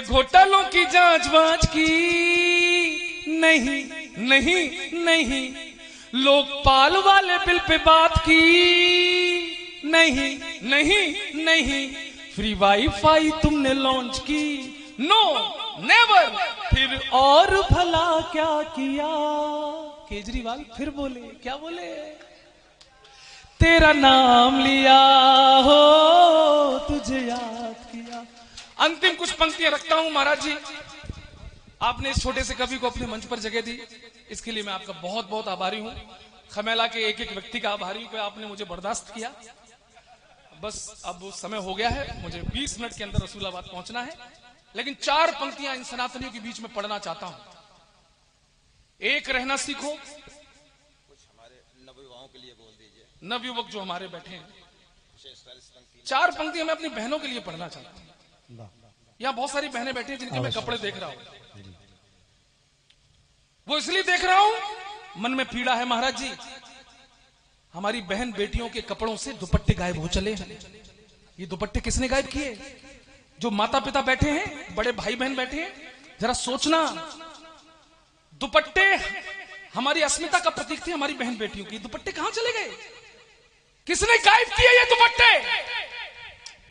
घोटालों की जांच वांच की नहीं नहीं नहीं, लोकपाल वाले बिल पे बात की नहीं नहीं नहीं, फ्री वाईफाई तुमने लॉन्च की नो नेवर, फिर और भला क्या किया। केजरीवाल फिर बोले, क्या बोले? तेरा नाम लिया हो तुझे याद किया। अंतिम कुछ पंक्तियां रखता हूं महाराज जी, आपने इस छोटे से कवि को अपने मंच पर जगह दी, इसके लिए मैं आपका बहुत बहुत आभारी हूं। खमेला के एक एक व्यक्ति का आभारी हूं कि आपने मुझे बर्दाश्त किया। बस अब समय हो गया है, मुझे 20 मिनट के अंदर रसूलाबाद पहुंचना है, लेकिन 4 पंक्तियां इन सनातनियों के बीच में पढ़ना चाहता हूं। एक, रहना सीखो। कुछ हमारे नवयुवाओं के लिए बोल दीजिए। नवयुवक जो हमारे बैठे हैं, 4 पंक्तियां मैं अपनी बहनों के लिए पढ़ना चाहता हूं। यहां बहुत सारी बहनें बैठी हैं जिनके मैं कपड़े देख रहा हूं। वो इसलिए देख रहा हूं, मन में पीड़ा है महाराज जी, हमारी बहन बेटियों के कपड़ों से दुपट्टे गायब हो चले हैं। ये दुपट्टे किसने गायब किए? जो माता पिता बैठे हैं, बड़े भाई बहन बैठे हैं, जरा सोचना। दुपट्टे हमारी अस्मिता का प्रतीक थे, हमारी बहन बेटियों की। दुपट्टे कहां चले गए? किसने गायब किए ये दुपट्टे?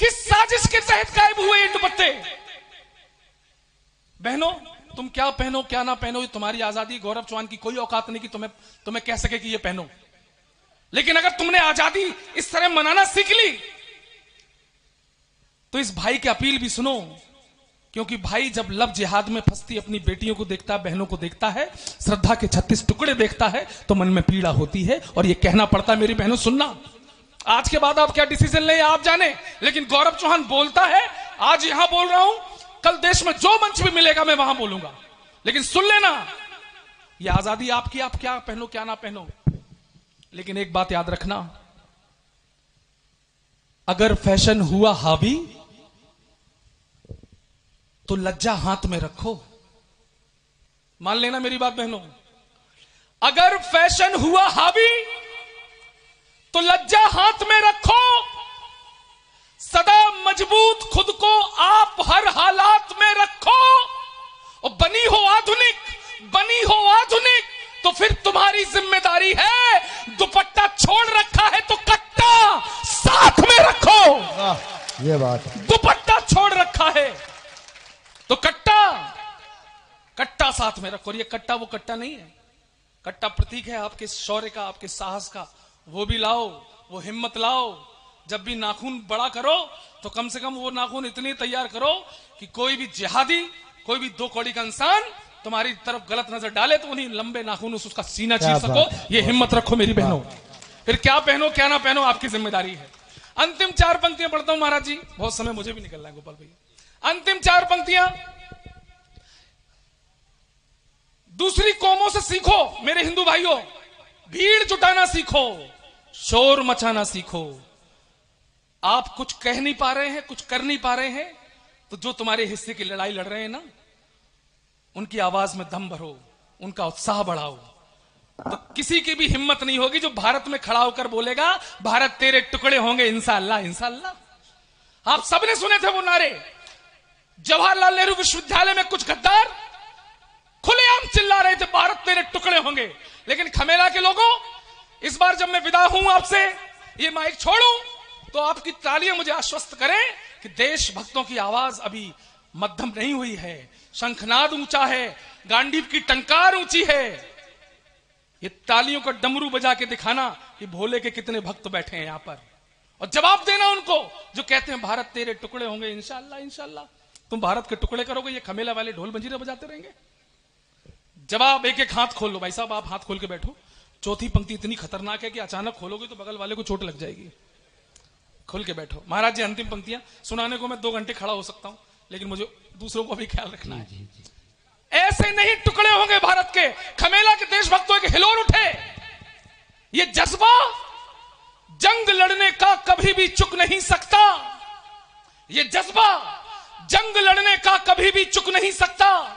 किस साजिश के तहत गायब हुए ये दुपट्टे? बहनों, तुम क्या पहनो क्या ना पहनो, ये तुम्हारी आजादी। गौरव चौहान की कोई औकात नहीं कि तुम्हें कह सके कि ये पहनो। लेकिन अगर तुमने आजादी इस तरह मनाना सीख ली तो इस भाई की अपील भी सुनो, क्योंकि भाई जब लब जिहाद में फंसती अपनी बेटियों को देखता है, बहनों को देखता है, श्रद्धा के 36 टुकड़े देखता है, तो मन में पीड़ा होती है और यह कहना पड़ता है, मेरी बहनों सुनना। आज के बाद आप क्या डिसीजन ले आप जाने, लेकिन गौरव चौहान बोलता है, आज यहां बोल रहा हूं, कल देश में जो मंच भी मिलेगा मैं वहां बोलूंगा। लेकिन सुन लेना, यह आजादी आपकी, आप क्या पहनो क्या ना पहनो। लेकिन एक बात याद रखना, अगर फैशन हुआ हावी तो लज्जा हाथ में रखो। मान लेना मेरी बात बहनों, अगर फैशन हुआ हावी तो लज्जा हाथ में रखो। सदा मजबूत खुद को आप हर हालात में रखो। और बनी हो आधुनिक तो फिर तुम्हारी जिम्मेदारी है, दुपट्टा छोड़ रखा है तो कट्टा साथ में रखो। ये बात, दुपट्टा छोड़ रखा है तो कट्टा साथ में रखो। और ये कट्टा वो कट्टा नहीं है, कट्टा प्रतीक है आपके शौर्य का, आपके साहस का। वो भी लाओ, वो हिम्मत लाओ। जब भी नाखून बड़ा करो तो कम से कम वो नाखून इतनी तैयार करो कि कोई भी जिहादी, कोई भी 2 कौड़ी का इंसान तुम्हारी तरफ गलत नजर डाले तो उन्हीं लंबे नाखून से उसका सीना चीर सको। ये हिम्मत रखो मेरी बहनों। फिर क्या पहनो क्या ना पहनो आपकी जिम्मेदारी है। अंतिम 4 पंक्तियां पढ़ता हूं महाराज जी, बहुत समय मुझे भी निकलना है गोपाल भैया। अंतिम 4 पंक्तियां, दूसरी कौमों से सीखो मेरे हिंदू भाइयों। भीड़ जुटाना सीखो, शोर मचाना सीखो। आप कुछ कह नहीं पा रहे हैं, कुछ कर नहीं पा रहे हैं, तो जो तुम्हारे हिस्से की लड़ाई लड़ रहे हैं ना, उनकी आवाज में दम भरो, उनका उत्साह बढ़ाओ। तो किसी की भी हिम्मत नहीं होगी जो भारत में खड़ा होकर बोलेगा भारत तेरे टुकड़े होंगे इंशाअल्लाह इंशाअल्लाह। आप सबने सुने थे वो नारे। जवाहरलाल नेहरू विश्वविद्यालय में कुछ गद्दार खुलेआम चिल्ला रहे थे भारत तेरे टुकड़े होंगे। लेकिन खमेला के लोगों, इस बार जब मैं विदा हूं आपसे, ये माइक छोड़ूं, तो आपकी तालियां मुझे आश्वस्त करें कि देशभक्तों की आवाज अभी मध्यम नहीं हुई है। शंखनाद ऊंचा है, गांडीव की टंकार ऊंची है। ये तालियों का डमरू बजा के दिखाना कि भोले के कितने भक्त बैठे हैं यहां पर, और जवाब देना उनको जो कहते हैं भारत तेरे टुकड़े होंगे इंशाअल्लाह इंशाअल्लाह। तुम भारत के टुकड़े करोगे, ये खमेला वाले ढोल मंजीरे बजाते रहेंगे? जवाब एक एक हाथ खोल लो भाई साहब, आप हाथ खोल के बैठो। चौथी पंक्ति इतनी खतरनाक है कि अचानक खोलोगे तो बगल वाले को चोट लग जाएगी। खोल के बैठो महाराज जी। अंतिम पंक्तियां सुनाने को मैं 2 घंटे खड़ा हो सकता हूं, लेकिन मुझे दूसरों को भी ख्याल रखना है। ऐसे नहीं टुकड़े होंगे भारत के। खमेला के देशभक्तों के हिलोर उठे। ये जज्बा जंग लड़ने का कभी भी चुक नहीं सकता। ये जज्बा जंग लड़ने का कभी भी चुक नहीं सकता।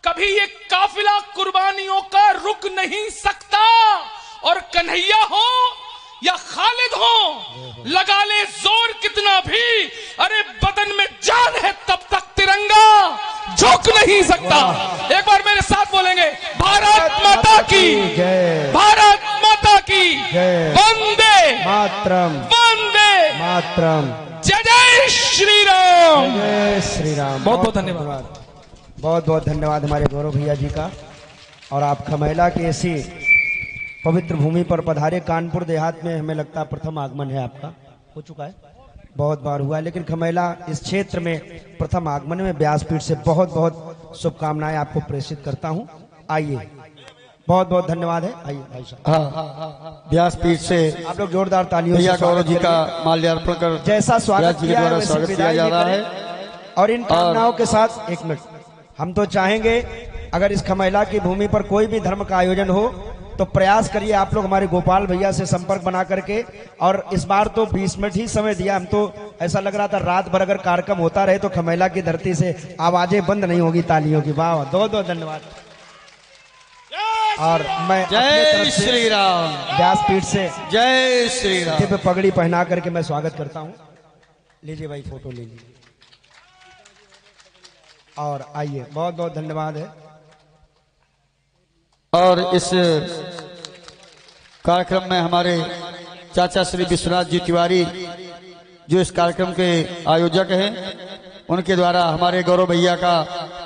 कभी ये काफिला कुर्बानियों का रुक नहीं सकता। और कन्हैया हो या खालिद हो, लगा ले जोर कितना भी, अरे बदन में जान है तब तक तिरंगा झुक नहीं सकता। एक बार मेरे साथ बोलेंगे, भारत माता की जय, भारत माता की जय, वंदे मातरम, वंदे मातरम, जय जय श्री राम। जय श्री राम। बहुत बहुत धन्यवाद। बहुत बहुत धन्यवाद हमारे गौरव भैया जी का। और आप खमेला के ऐसी पवित्र भूमि पर पधारे। कानपुर देहात में हमें लगता है प्रथम आगमन है आपका, हो चुका है, बहुत बार हुआ है, लेकिन खमेला इस क्षेत्र में प्रथम आगमन में व्यासपीठ से बहुत बहुत शुभकामनाएं आपको प्रेषित करता हूं। आइए, बहुत बहुत धन्यवाद है। आइए भाई साहब। हाँ, व्यासपीठ से आप लोग जोरदार तालियों भैया से गौरव स्वागत जी का करिए। माल्यार्पण कर जैसा स्वागत व्यास जी के किया है द्वारा वैसे स्वागत किया विदाई जा भी रहा करें। है। और इन कामनाओं के साथ एक मिनट, हम तो चाहेंगे अगर इस खमेला की भूमि पर कोई भी धर्म का आयोजन हो तो प्रयास करिए आप लोग हमारे गोपाल भैया से संपर्क बना करके। और इस बार तो 20 मिनट ही समय दिया, हम तो ऐसा लग रहा था रात भर अगर कार्यक्रम होता रहे तो खमेला की धरती से आवाजें बंद नहीं होगी तालियों की। वाह, दो दो धन्यवाद। और मैं अपने जय तरफ से श्री राम, व्यासपीठ से जय श्री राम। पे पगड़ी पहना करके मैं स्वागत करता हूं। लीजिए भाई, फोटो ले लीजिए। और आइए, बहुत बहुत धन्यवाद है। और इस कार्यक्रम में हमारे चाचा श्री विश्वनाथ जी तिवारी जो इस कार्यक्रम के आयोजक हैं, उनके द्वारा हमारे गौरव भैया का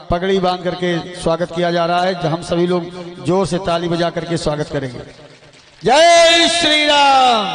पगड़ी बांध करके स्वागत किया जा रहा है। हम सभी लोग जोर से ताली बजा करके स्वागत करेंगे। जय श्री राम।